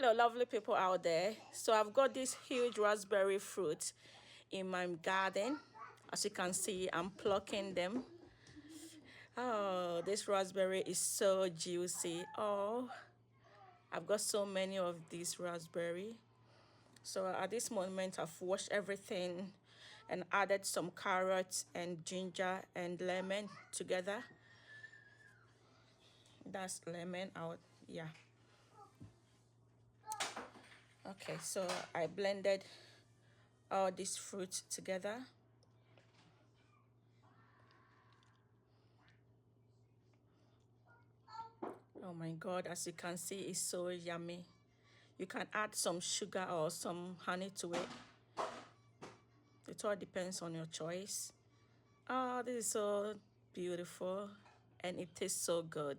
Hello, lovely people out there. So I've got this huge raspberry fruit in my garden. As you can see, I'm plucking them. Oh, this raspberry is so juicy. Oh, I've got so many of these raspberry. So at this moment, I've washed everything and added some carrots and ginger and lemon together. That's lemon out, yeah. Okay, so I blended all these fruits together. Oh my God, as you can see, it's so yummy. You can add some sugar or some honey to it. It all depends on your choice. Oh, this is so beautiful and it tastes so good.